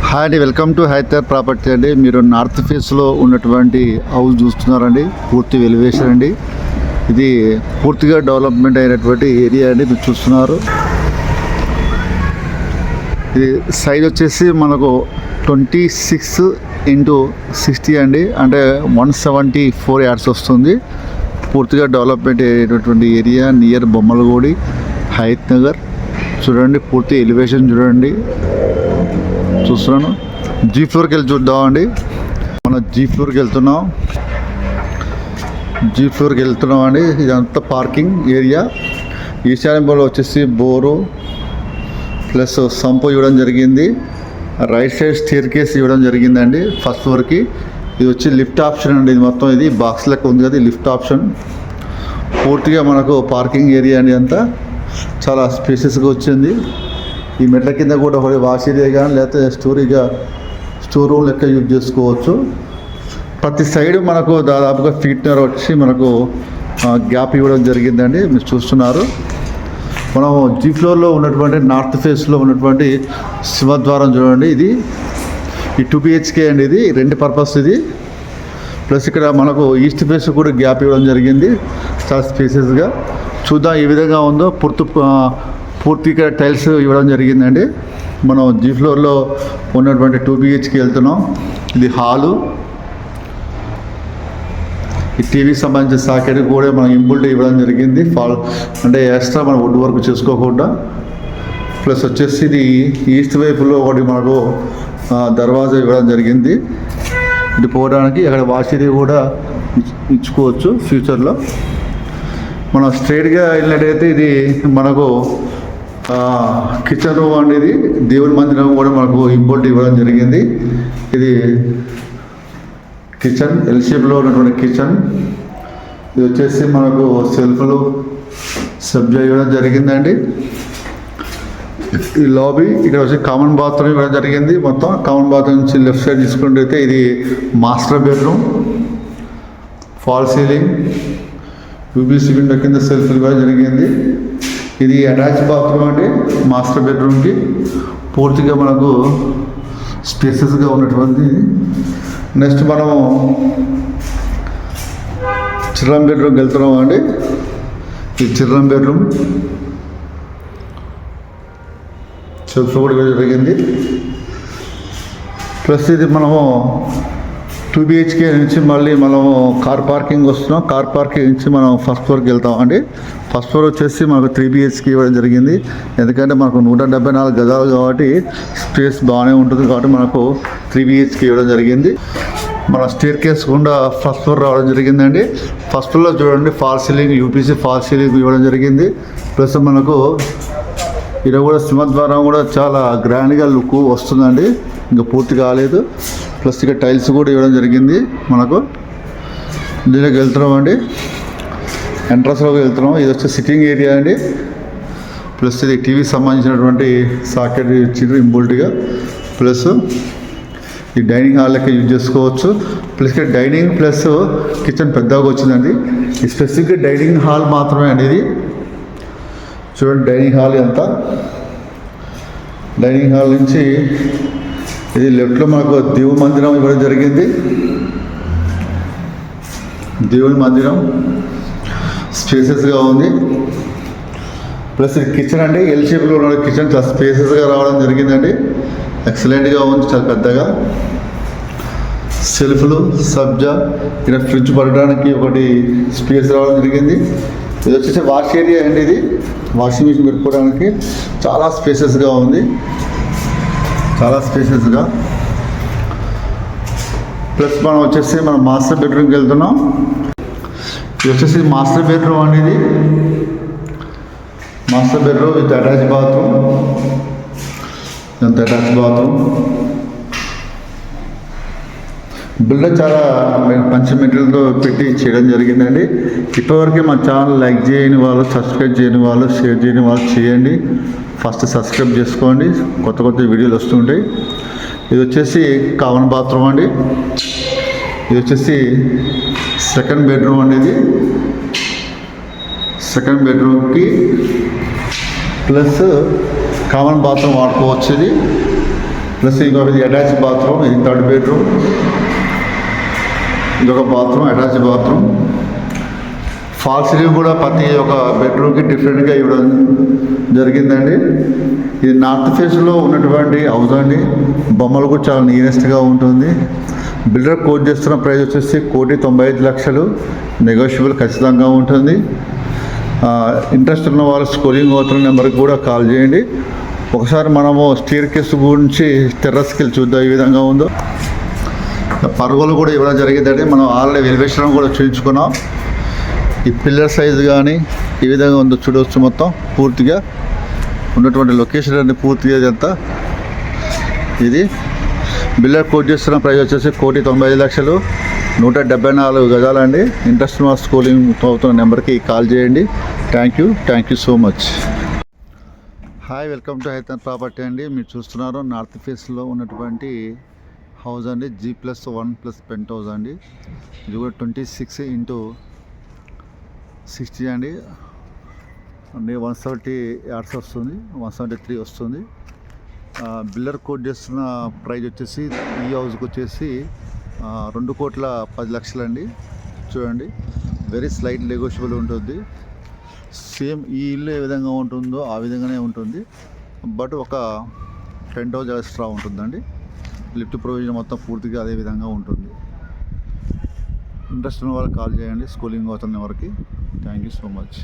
Hi అండి, welcome to Hyder property అండి. మీరు నార్త్ ఫేస్లో ఉన్నటువంటి హౌస్ చూస్తున్నారండి. పూర్తి ఎలివేషన్ అండి. ఇది పూర్తిగా డెవలప్మెంట్ అయినటువంటి ఏరియా అండి. మీరు చూస్తున్నారు. ఇది సైజ్ వచ్చేసి మనకు 26x60 అండి, అంటే 174 యార్డ్స్ వస్తుంది. పూర్తిగా డెవలప్మెంట్ అయినటువంటి ఏరియా నియర్ బొమ్మలగూడి, హయత్ నగర్. చూడండి, పూర్తి ఎలివేషన్ చూడండి. చూస్తున్నాను. జీ ఫ్లోర్కి వెళ్ళి చూద్దామండి. మనం జీ ఫ్లోర్కి వెళ్తున్నాం అండి. ఇదంతా పార్కింగ్ ఏరియా. ఈశాన్యంలో వచ్చేసి బోరు ప్లస్ సంపు ఇవ్వడం జరిగింది. రైట్ సైడ్ స్టేర్ కేస్ ఇవ్వడం జరిగిందండి ఫస్ట్ ఫ్లోర్కి. ఇది వచ్చి లిఫ్ట్ ఆప్షన్ అండి. ఇది మొత్తం ఇది బాక్స్ లెక్క ఉంది కదా, లిఫ్ట్ ఆప్షన్. పూర్తిగా మనకు పార్కింగ్ ఏరియా అండి. అంతా చాలా స్పేసెస్గా వచ్చింది. ఈ మెట్ల కింద కూడా ఒకటి వాష్ ఏరియా కానీ లేకపోతే స్టోర్ రూమ్ లెక్క యూజ్ చేసుకోవచ్చు. ప్రతి సైడ్ మనకు దాదాపుగా ఫీట్నర్ వచ్చి మనకు గ్యాప్ ఇవ్వడం జరిగిందండి. మీరు చూస్తున్నారు. మనం జీ ఫ్లోర్లో ఉన్నటువంటి నార్త్ ఫేస్లో ఉన్నటువంటి సింహద్వారం చూడండి. ఇది ఈ 2 BHK అండి. ఇది రెంట్ పర్పస్ ఇది. ప్లస్ ఇక్కడ మనకు ఈస్ట్ ఫేస్ కూడా గ్యాప్ ఇవ్వడం జరిగింది చాలా స్పేసెస్గా. చూద్దాం ఏ విధంగా ఉందో. పూర్తిగా టైల్స్ ఇవ్వడం జరిగిందండి. మనం జీ ఫ్లోర్లో ఉన్నటువంటి 2 BHK వెళ్తున్నాం. ఇది హాలు. ఈ టీవీకి సంబంధించిన సాకెట్ కూడా మనం ఇంబుల్ట్ ఇవ్వడం జరిగింది. అంటే ఎక్స్ట్రా మనం వుడ్ వర్క్ చేసుకోకుండా. ప్లస్ వచ్చేసి ఇది ఈస్ట్ వైపులో ఒకటి మనకు దర్వాజా ఇవ్వడం జరిగింది. ఇది పోవడానికి అక్కడ వాషిది కూడా ఇచ్చుకోవచ్చు ఫ్యూచర్లో. మనం స్ట్రైట్గా వెళ్ళినట్టయితే ఇది మనకు కిచెన్ రూమ్ అనేది దేవుడి మందిరం కూడా మనకు ఇంబోల్ట్ ఇవ్వడం జరిగింది. ఇది కిచెన్, ఎల్ షేప్లో ఉన్నటువంటి కిచెన్. ఇది వచ్చేసి మనకు సెల్ఫ్లు సబ్జా ఇవ్వడం జరిగిందండి. ఈ లాబీ ఇక్కడ వచ్చి కామన్ బాత్రూమ్ ఇవ్వడం జరిగింది. మొత్తం కామన్ బాత్రూమ్ నుంచి లెఫ్ట్ సైడ్ తీసుకుంటే ఇది master bedroom, fall ceiling, UBC window కింద సెల్ఫ్ ఇవ్వడం జరిగింది. ఇది అటాచ్ బాత్రూమ్ అండి మాస్టర్ బెడ్రూమ్కి. పూర్తిగా మనకు స్పేసెస్గా ఉన్నటువంటి. నెక్స్ట్ మనము చిల్డ్రన్ బెడ్రూమ్కి వెళ్తున్నాం అండి. ఈ చిల్డ్రన్ బెడ్రూమ్ సెల్ఫ్ కూడా జరిగింది. ప్లస్ ఇది మనము 2 BHK నుంచి మళ్ళీ మనము కార్ పార్కింగ్ వస్తున్నాం. కార్ పార్కింగ్ నుంచి మనం ఫస్ట్ ఫ్లోర్కి వెళ్తాం అండి. ఫస్ట్ ఫ్లోర్ వచ్చేసి మనకు 3 BHK ఇవ్వడం జరిగింది. ఎందుకంటే మనకు 174 గజాలు కాబట్టి స్పేస్ బాగానే ఉంటుంది కాబట్టి మనకు 3 BHK ఇవ్వడం జరిగింది. మన స్టేర్ కేస్ కూడా ఫస్ట్ ఫ్లోర్ రావడం జరిగిందండి. ఫస్ట్ ఫ్లోర్లో చూడండి fall ceiling, UPC fall ceiling ఇవ్వడం జరిగింది. ప్లస్ మనకు ఇక్కడ కూడా సింహద్వారం కూడా చాలా గ్రాండ్గా లుక్ వస్తుందండి. ఇంకా పూర్తి కాలేదు. ప్లస్ ఇక్కడ టైల్స్ కూడా ఇవ్వడం జరిగింది. మనకు దీనికి వెళ్తున్నాం అండి. ఎంట్రన్స్లోకి వెళ్తున్నాం. ఇది వచ్చి సిట్టింగ్ ఏరియా అండి. ప్లస్ ఇది టీవీకి సంబంధించినటువంటి సాకెట్ ఇచ్చిండ్రు ఇంబుల్ట్గా. ప్లస్ ఈ డైనింగ్ హాల్ లెక్క యూజ్ చేసుకోవచ్చు. ప్లస్ ఇక్కడ డైనింగ్ ప్లస్ కిచెన్ పెద్దగా వచ్చిందండి. ఈ స్పెసిఫిక్గా డైనింగ్ హాల్ మాత్రమే అనేది. చూడండి డైనింగ్ హాల్ ఎంత. డైనింగ్ హాల్ నుంచి ఇది లెఫ్ట్లో మనకు దేవుడి మందిరం ఇవ్వడం జరిగింది. దేవుడి మందిరం స్పేసెస్గా ఉంది. ప్లస్ ఇది కిచెన్ అండి. ఎల్ షేప్లో ఉన్న కిచెన్ చాలా స్పేసెస్గా రావడం జరిగిందండి. ఎక్సలెంట్గా ఉంది, చాలా పెద్దగా. సెల్ఫ్లు, సబ్జా, ఇక్కడ ఫ్రిడ్జ్ పడడానికి ఒకటి స్పేస్ రావడం జరిగింది. ఇది వచ్చేసి వాష్ ఏరియా అండి. ఇది వాషింగ్ మిషన్ పెట్టుకోవడానికి చాలా స్పేసెస్గా ఉంది, చాలా స్పేసెస్గా. ప్లస్ మనం వచ్చేసి మనం మాస్టర్ బెడ్రూమ్కి వెళ్తున్నాం. ఇది వచ్చేసి మాస్టర్ బెడ్రూమ్ అనేది. Master bedroom with attach bathroom. ఇదంతా అటాచ్ బాత్రూమ్. బిల్డర్ చాలా మంచి మెటీరియల్తో పెట్టి చేయడం జరిగిందండి. ఇప్పటివరకు మా ఛానల్ లైక్ చేయని వాళ్ళు, సబ్స్క్రైబ్ చేయని వాళ్ళు, షేర్ చేయని వాళ్ళు చేయండి. ఫస్ట్ సబ్స్క్రైబ్ చేసుకోండి, కొత్త కొత్త వీడియోలు వస్తుంటాయి. ఇది వచ్చేసి కామన్ బాత్రూమ్ అండి. ఇది వచ్చేసి సెకండ్ బెడ్రూమ్ అనేది. సెకండ్ బెడ్రూమ్కి ప్లస్ కామన్ బాత్రూమ్ వాడుకోవచ్చు. ఇది ప్లస్ ఇంకొకటి అటాచ్ బాత్రూమ్, ఇది 3rd బెడ్రూమ్, ఇదొక bathroom, attach bathroom. Fall ceiling కూడా ప్రతి ఒక్క బెడ్రూమ్కి డిఫరెంట్గా ఇవ్వడం జరిగిందండి. ఇది నార్త్ ఫేస్లో ఉన్నటువంటి హౌస్ అండి. బొమ్మలు కూడా చాలా నీరెస్ట్గా ఉంటుంది. బిల్డర్ కోట్ చేస్తున్న ప్రైస్ వచ్చేసి 1,95,00,000. నెగోషియబుల్ ఖచ్చితంగా ఉంటుంది. ఇంట్రెస్ట్ ఉన్న వాళ్ళు స్కూలింగ్ అవుతున్న నెంబర్కి కూడా కాల్ చేయండి. ఒకసారి మనము స్టీర్ కేస్ గురించి టెర్రస్కి వెళ్ళి చూద్దాం ఏ విధంగా ఉందో. పరుగులు కూడా ఇవ్వడం జరిగిందండి. మనం ఆల్రెడీ ఎలివేషన్ కూడా చూపించుకున్నాం. ఈ పిల్లర్ సైజు కానీ ఈ విధంగా ఉందో చూడవచ్చు. మొత్తం పూర్తిగా ఉన్నటువంటి లొకేషన్ అన్ని పూర్తిగా ఇదంతా. ఇది బిల్డర్ కోట్ చేస్తున్న ప్రైస్ వచ్చేసి 1,95,00,000, 174 గజాలండి. ఇంట్రెస్ట్ ఉన్న స్కూలింగ్ అవుతున్న నెంబర్కి కాల్ చేయండి. Thank you so much. Hi, welcome to హైతన్ ప్రాపర్టీ అండి. మీరు చూస్తున్నారు నార్త్ ఫేస్లో ఉన్నటువంటి హౌస్ అండి. G+1+ పెంట్ హౌస్ అండి. ఇది కూడా 26x60 అండి. 170 యార్డ్స్ వస్తుంది, 173 వస్తుంది. బిల్డర్ కోట్ చేస్తున్న ప్రైస్ వచ్చేసి ఈ హౌస్కి వచ్చేసి 2,10,00,000 అండి. చూడండి, వెరీ స్లైట్ నెగోషియబుల్ ఉంటుంది. సేమ్ ఈ ఇల్లు ఏ విధంగా ఉంటుందో ఆ విధంగానే ఉంటుంది. బట్ ఒక పెంట్ హౌస్ ఎక్స్ట్రా ఉంటుందండి. లిఫ్ట్ ప్రొవిజన్ మొత్తం పూర్తిగా అదే విధంగా ఉంటుంది. ఇంట్రెస్ట్ ఉన్న వాళ్ళు కాల్ చేయండి స్కూలింగ్ అవుతున్న వరకు. Thank you so much.